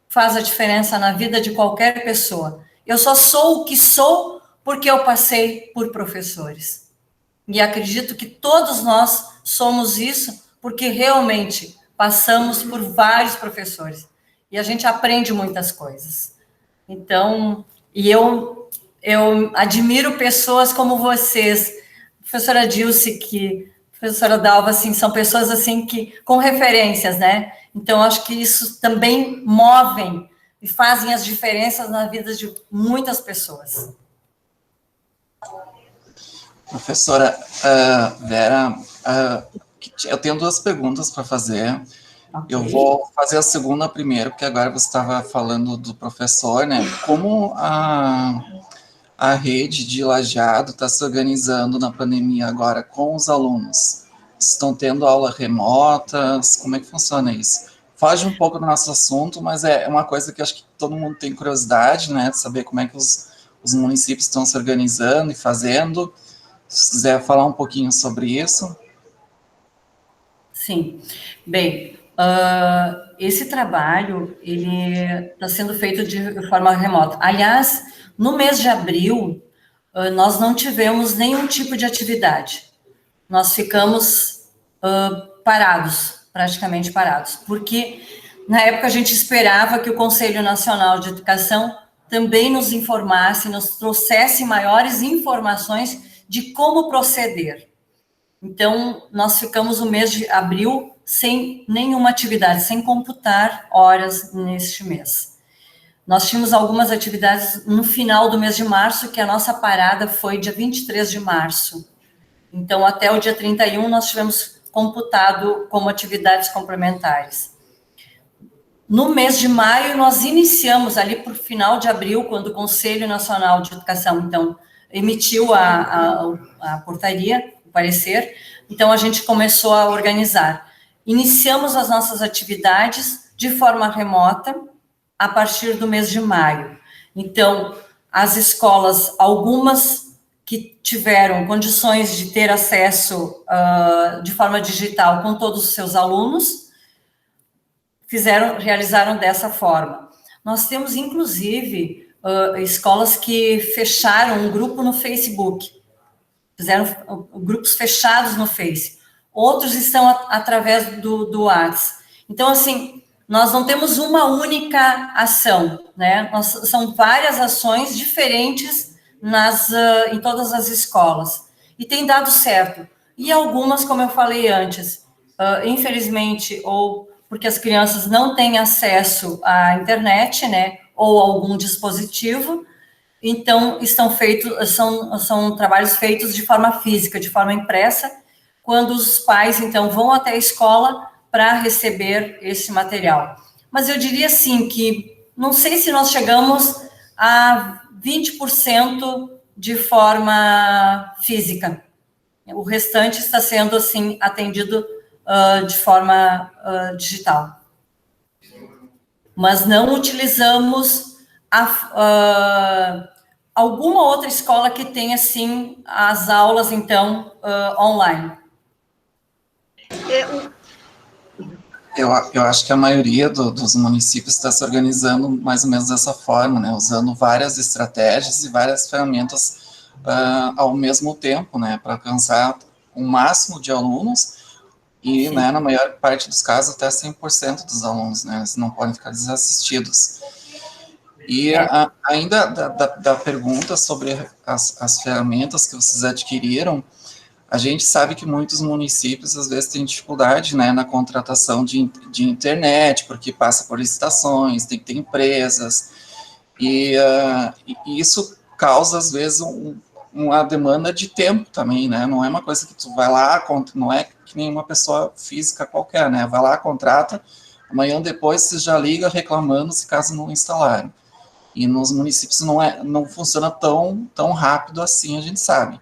Speaker 1: faz a diferença na vida de qualquer pessoa. Eu só sou o que sou porque eu passei por professores. E acredito que todos nós somos isso porque realmente passamos por vários professores. E a gente aprende muitas coisas. Então, eu admiro pessoas como vocês, professora Dilce, professora Dalva, assim, são pessoas assim que com referências, né? Então, acho que isso também movem e fazem as diferenças na vida de muitas pessoas.
Speaker 2: Professora Vera, eu tenho 2 perguntas para fazer. Okay. Eu vou fazer a segunda primeiro, porque agora você estava falando do professor, né? Como a rede de Lajeado está se organizando na pandemia agora com os alunos? Estão tendo aula remotas? Como é que funciona isso? Foge um pouco do nosso assunto, mas é uma coisa que acho que todo mundo tem curiosidade, né? De saber como é que os municípios estão se organizando e fazendo. Se quiser falar um pouquinho sobre isso.
Speaker 1: Sim. Bem, esse trabalho, ele está sendo feito de forma remota. Aliás, no mês de abril, nós não nenhum tipo de atividade. Nós ficamos praticamente parados, porque na época a gente esperava que o Conselho Nacional de Educação também nos informasse, nos trouxesse maiores informações de como proceder. Então, nós ficamos o mês de abril sem nenhuma atividade, sem computar horas neste mês. Nós tínhamos algumas atividades no final do mês de março, que a nossa parada foi dia 23 de março. Então, até o dia 31, nós tivemos computado como atividades complementares. No mês de maio, nós iniciamos ali por final de abril, quando o Conselho Nacional de Educação, então, emitiu a portaria, o parecer, então a gente começou a organizar. Iniciamos as nossas atividades de forma remota a partir do mês de maio. Então, as escolas, algumas que tiveram condições de ter acesso de forma digital com todos os seus alunos, realizaram dessa forma. Nós temos, inclusive, escolas que fecharam um grupo no Facebook, fizeram grupos fechados no Face. Outros estão através do WhatsApp. Então, assim, nós não temos uma única ação, né? São várias ações diferentes em todas as escolas. E tem dado certo. e algumas, como eu falei antes, infelizmente, ou porque as crianças não têm acesso à internet, né, ou algum dispositivo, então são trabalhos feitos de forma física, de forma impressa, quando os pais, então, vão até a escola para receber esse material. Mas eu diria, assim, que não sei se nós chegamos a 20% de forma física. O restante está sendo, assim, atendido de forma digital. Mas não utilizamos alguma outra escola que tenha, assim, as aulas, então, online.
Speaker 2: Eu acho que a maioria dos municípios está se organizando mais ou menos dessa forma, né, usando várias estratégias e várias ferramentas ao mesmo tempo, né, para alcançar o máximo de alunos e, né, na maior parte dos casos, até 100% dos alunos, né, eles não podem ficar desassistidos. E ainda da pergunta sobre as ferramentas que vocês adquiriram, a gente sabe que muitos municípios, às vezes, têm dificuldade, né, na contratação de internet, porque passa por licitações, tem que ter empresas, e isso causa, às vezes, uma demanda de tempo também, né, não é uma coisa que tu vai lá, não é que nem uma pessoa física qualquer, né, vai lá, contrata, amanhã depois você já liga reclamando se caso não instalaram. E nos municípios não funciona tão rápido assim, a gente sabe.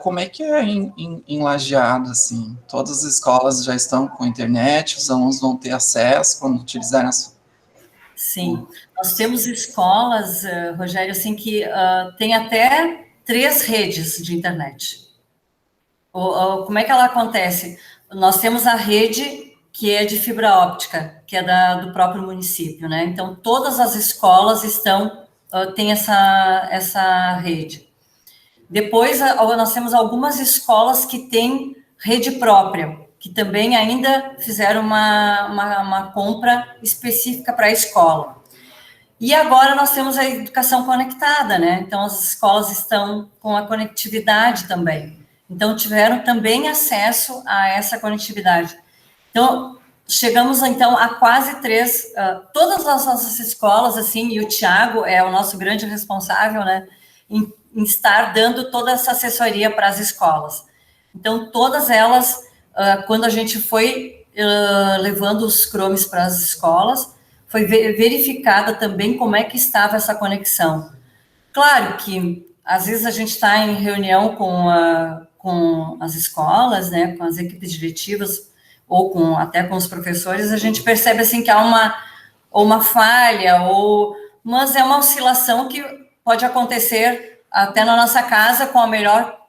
Speaker 2: Como é que é em Lajeado, assim? Todas as escolas já estão com internet, os alunos vão ter acesso quando utilizarem as...
Speaker 1: Sim, nós temos escolas, Rogério, assim, que tem até 3 redes de internet. Como é que ela acontece? Nós temos a rede que é de fibra óptica, que é do próprio município, né? Então, todas as escolas têm essa rede. Depois, nós temos algumas escolas que têm rede própria, que também ainda fizeram uma compra específica para a escola. E agora nós temos a educação conectada, né? Então, as escolas estão com a conectividade também. Então, tiveram também acesso a essa conectividade. Então, chegamos, então, a quase 3... todas as nossas escolas, assim, e o Tiago é o nosso grande responsável, né? Em estar dando toda essa assessoria para as escolas. Então, todas elas, quando a gente foi levando os Chromes para as escolas, foi verificada também como é que estava essa conexão. Claro que, às vezes, a gente está em reunião com as escolas, né, com as equipes diretivas, ou até com os professores, a gente percebe, assim, que há uma falha, mas é uma oscilação que pode acontecer até na nossa casa com a melhor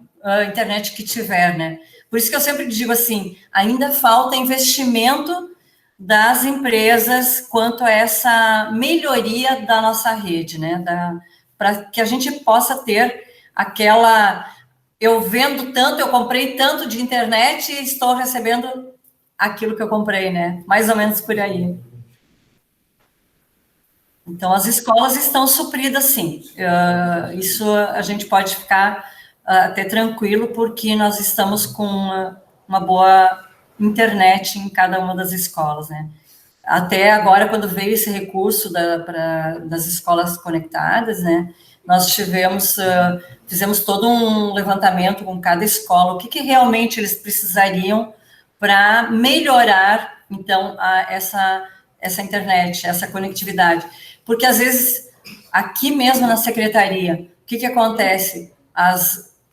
Speaker 1: internet que tiver, né? Por isso que eu sempre digo assim, ainda falta investimento das empresas quanto a essa melhoria da nossa rede, né? Para que a gente possa ter eu vendo tanto, eu comprei tanto de internet e estou recebendo aquilo que eu comprei, né? Mais ou menos por aí. Então, as escolas estão supridas, sim. Isso a gente pode ficar até tranquilo, porque nós estamos com uma boa internet em cada uma das escolas, né? Até agora, quando veio esse recurso das escolas conectadas, né? Nós fizemos todo um levantamento com cada escola, o que realmente eles precisariam para melhorar, então, essa internet, essa conectividade. Porque, às vezes, aqui mesmo na secretaria, o que acontece?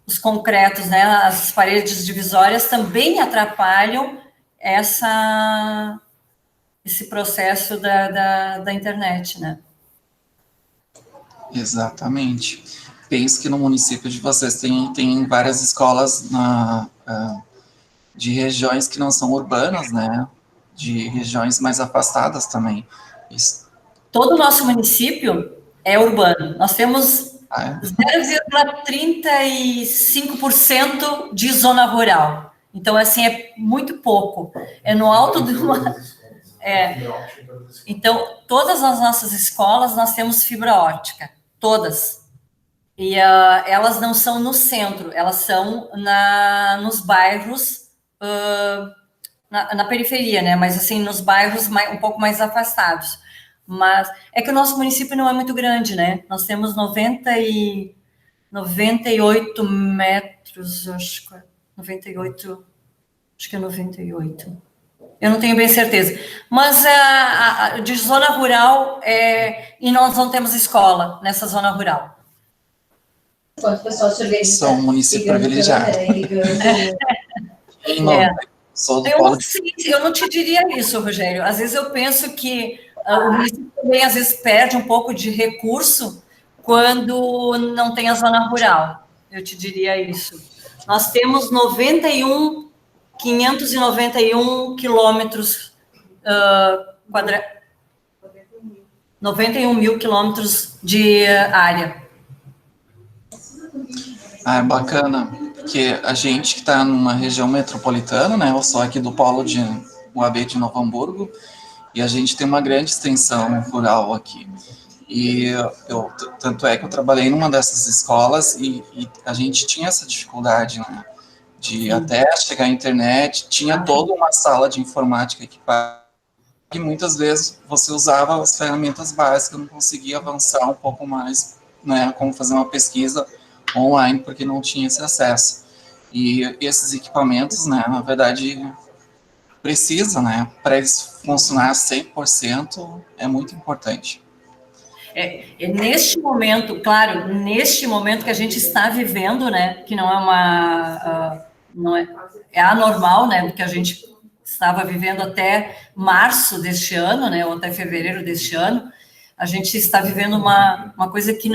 Speaker 1: Os concretos, né, as paredes divisórias também atrapalham esse processo da internet, né?
Speaker 2: Exatamente. Penso que no município de vocês tem várias escolas de regiões que não são urbanas, né? De regiões mais afastadas também. Isso.
Speaker 1: Todo o nosso município é urbano. Nós temos 0,35% de zona rural. Então, assim, é muito pouco. É no alto de uma... Então, todas as nossas escolas, nós temos fibra óptica. Todas. E elas não são no centro, elas são nos bairros, na periferia, né? Mas assim, nos bairros um pouco mais afastados. Mas é que o nosso município não é muito grande, né? Nós temos 98 metros, acho que é 98, acho que é 98. Eu não tenho bem certeza. Mas de zona rural, e nós não temos escola nessa zona rural.
Speaker 2: São um município privilegiado. Sou do polo
Speaker 1: eu não te diria isso, Rogério. Às vezes eu penso que o município também, às vezes, perde um pouco de recurso quando não tem a zona rural. Eu te diria isso. Nós temos 591 quilômetros quadrados, 91 mil quilômetros de área.
Speaker 2: É bacana, porque a gente que está numa região metropolitana, né, eu sou aqui do polo de UAB de Novo Hamburgo, e a gente tem uma grande extensão rural aqui. E tanto é que eu trabalhei numa dessas escolas e a gente tinha essa dificuldade, né, de até chegar à internet, tinha toda uma sala de informática equipada, e muitas vezes você usava as ferramentas básicas, não conseguia avançar um pouco mais, né, como fazer uma pesquisa online, porque não tinha esse acesso. E esses equipamentos, né, na verdade, precisa, né, para eles funcionar 100%, é muito importante.
Speaker 1: Neste momento, claro, neste momento que a gente está vivendo, né, que não é é anormal, né, porque a gente estava vivendo até março deste ano, né, ou até fevereiro deste ano, a gente está vivendo uma coisa que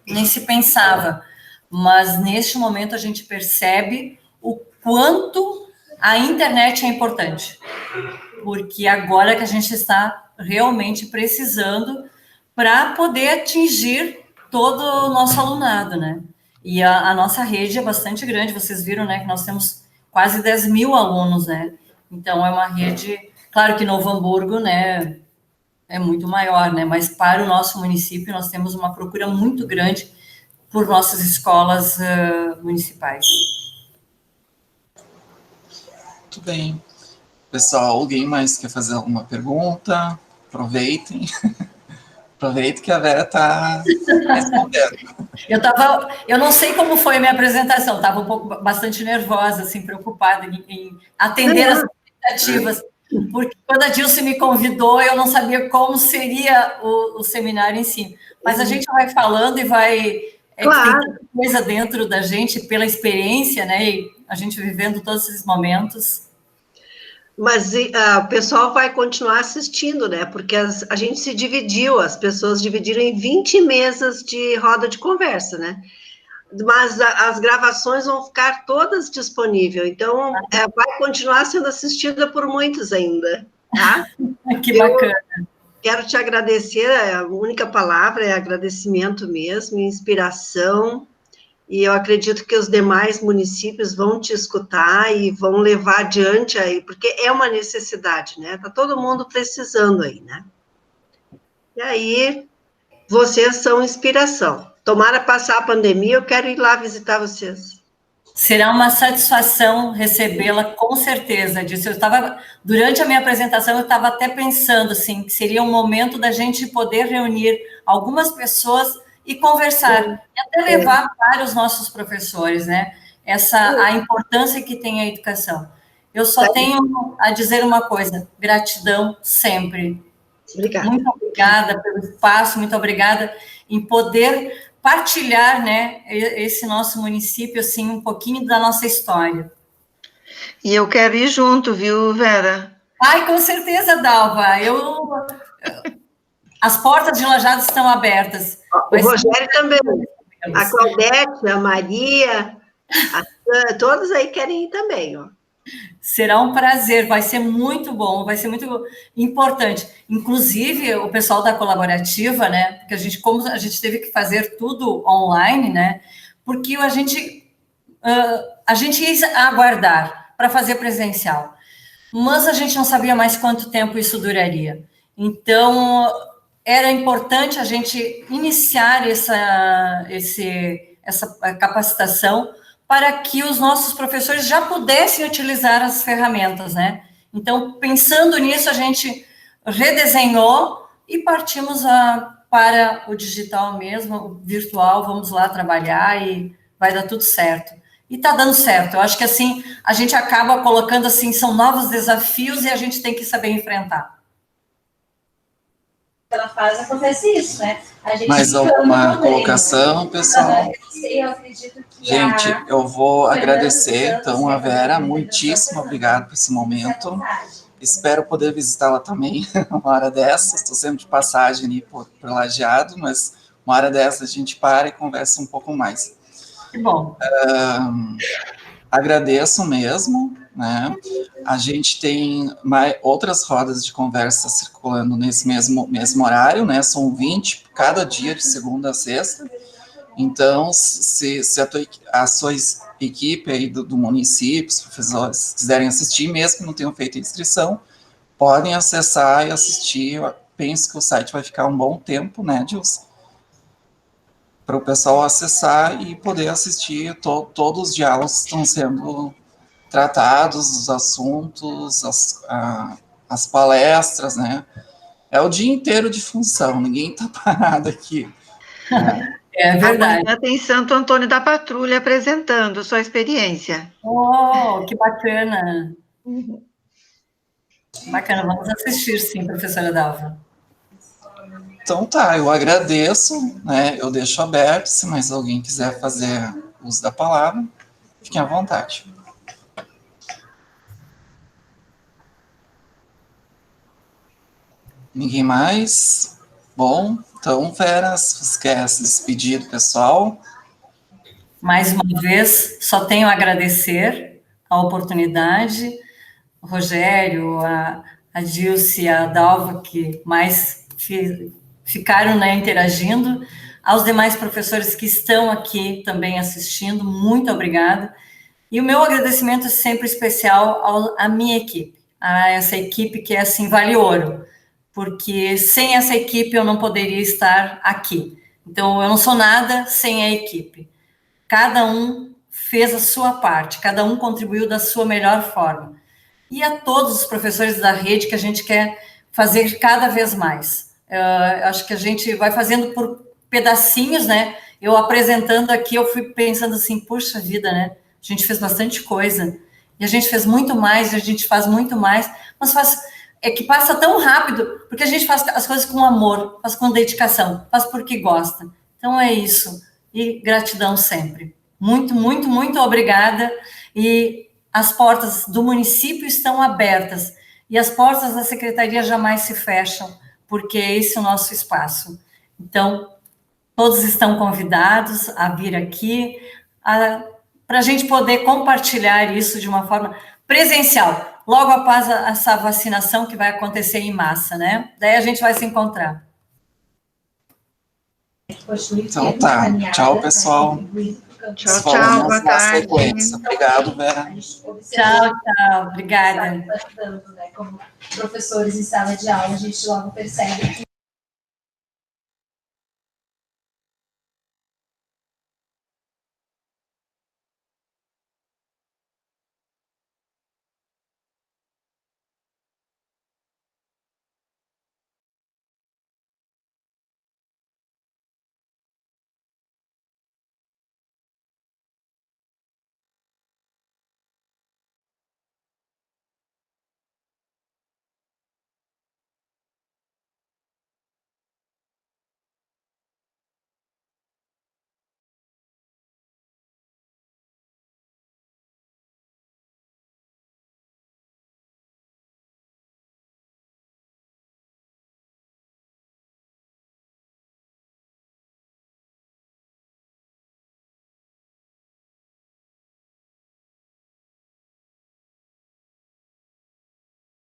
Speaker 1: nem se pensava, mas neste momento a gente percebe o quanto a internet é importante, porque agora que a gente está realmente precisando para poder atingir todo o nosso alunado, né? E a nossa rede é bastante grande, vocês viram, né, que nós temos quase 10 mil alunos, né? Então, é uma rede, claro que Novo Hamburgo, né, é muito maior, né? Mas para o nosso município, nós temos uma procura muito grande por nossas escolas municipais.
Speaker 2: Muito bem. Pessoal, alguém mais quer fazer alguma pergunta? Aproveitem. Aproveitem que a Vera está respondendo.
Speaker 1: Eu não sei como foi a minha apresentação, estava bastante nervosa, assim, preocupada em atender as expectativas, porque quando a Dilce me convidou, eu não sabia como seria o seminário em si. Mas a gente vai falando e vai...
Speaker 3: Claro.
Speaker 1: Tem coisa dentro da gente, pela experiência, né? E a gente vivendo todos esses momentos.
Speaker 3: Mas o pessoal vai continuar assistindo, né? Porque a gente se dividiu, as pessoas dividiram em 20 mesas de roda de conversa, né? Mas as gravações vão ficar todas disponíveis, então vai continuar sendo assistida por muitos ainda, tá?
Speaker 1: Que bacana.
Speaker 3: Quero te agradecer, a única palavra é agradecimento mesmo, inspiração, e eu acredito que os demais municípios vão te escutar e vão levar adiante aí, porque é uma necessidade, né? Tá todo mundo precisando aí, né? E aí, vocês são inspiração. Tomara passar a pandemia, eu quero ir lá visitar vocês.
Speaker 1: Será uma satisfação recebê-la, com certeza, disso. Durante a minha apresentação, eu estava até pensando, assim, que seria um momento da gente poder reunir algumas pessoas e conversar, e até levar para os nossos professores, né, a importância que tem a educação. Eu só tenho a dizer uma coisa: gratidão sempre.
Speaker 3: Obrigada.
Speaker 1: Muito obrigada pelo espaço, muito obrigada em poder partilhar, né, esse nosso município, assim, um pouquinho da nossa história.
Speaker 4: E eu quero ir junto, viu, Vera?
Speaker 1: Ai, com certeza, Dalva. As portas de Lajados estão abertas.
Speaker 3: O Rogério também. A Claudete, a Maria, todos aí querem ir também, ó.
Speaker 1: Será um prazer, vai ser muito bom, vai ser muito importante. Inclusive, o pessoal da colaborativa, né? Porque como a gente teve que fazer tudo online, né? Porque a gente ia aguardar para fazer presencial, mas a gente não sabia mais quanto tempo isso duraria. Então, era importante a gente iniciar essa capacitação para que os nossos professores já pudessem utilizar as ferramentas, né? Então, pensando nisso, a gente redesenhou e partimos para o digital mesmo, o virtual, vamos lá trabalhar e vai dar tudo certo. E está dando certo. Eu acho que, assim, a gente acaba colocando, assim, são novos desafios e a gente tem que saber enfrentar.
Speaker 5: Ela faz, acontece isso, né?
Speaker 2: Mais alguma colocação, pessoal?
Speaker 5: Eu acredito que
Speaker 2: gente, eu vou agradecer, então, a Vera, muitíssimo obrigado por esse momento. Espero poder visitá-la também uma hora dessas. Estou sempre de passagem ali por Lajeado, mas uma hora dessas a gente para e conversa um pouco mais.
Speaker 1: Que bom.
Speaker 2: Agradeço mesmo, né? A gente tem outras rodas de conversa circulando nesse mesmo horário, né? São 20 cada dia, de segunda a sexta. Então, se a sua equipe aí do município, os professores quiserem assistir, mesmo que não tenham feito inscrição, podem acessar e assistir. Eu penso que o site vai ficar um bom tempo, né, Dilson? Para o pessoal acessar e poder assistir todos os diálogos que estão sendo tratados, os assuntos, as palestras, né? É o dia inteiro de função, ninguém está parado aqui. Né?
Speaker 1: É verdade.
Speaker 4: Amanhã tem Santo Antônio da Patrulha apresentando sua experiência.
Speaker 1: Oh, que bacana. Bacana, vamos assistir, sim, professora Dalva.
Speaker 2: Então tá, eu agradeço, né? Eu deixo aberto, se mais alguém quiser fazer uso da palavra, fiquem à vontade. Ninguém mais? Bom, então, Vera, se você quer se despedir do pessoal.
Speaker 1: Mais uma vez, só tenho a agradecer a oportunidade, o Rogério, a Dilce, a Dalva, que mais ficaram, né, interagindo, aos demais professores que estão aqui também assistindo, muito obrigada. E o meu agradecimento é sempre especial à minha equipe, a essa equipe que, assim, vale ouro, porque sem essa equipe eu não poderia estar aqui. Então, eu não sou nada sem a equipe. Cada um fez a sua parte, cada um contribuiu da sua melhor forma. E a todos os professores da rede que a gente quer fazer cada vez mais. Acho que a gente vai fazendo por pedacinhos, né? Eu apresentando aqui, eu fui pensando assim, puxa vida, né? A gente fez bastante coisa, e a gente fez muito mais, e a gente faz muito mais, mas é que passa tão rápido, porque a gente faz as coisas com amor, faz com dedicação, faz porque gosta. Então é isso, e gratidão sempre. Muito, muito, muito obrigada, e as portas do município estão abertas, e as portas da secretaria jamais se fecham, porque esse é o nosso espaço. Então, todos estão convidados a vir aqui, para a gente poder compartilhar isso de uma forma presencial, logo após essa vacinação que vai acontecer em massa, né? Daí a gente vai se encontrar.
Speaker 2: Então tá, tchau, pessoal.
Speaker 4: Tchau, tchau, boa tarde.
Speaker 2: Obrigado, Vera.
Speaker 1: Tchau, tchau, obrigada.
Speaker 5: Como professores em sala de aula, a gente logo percebe que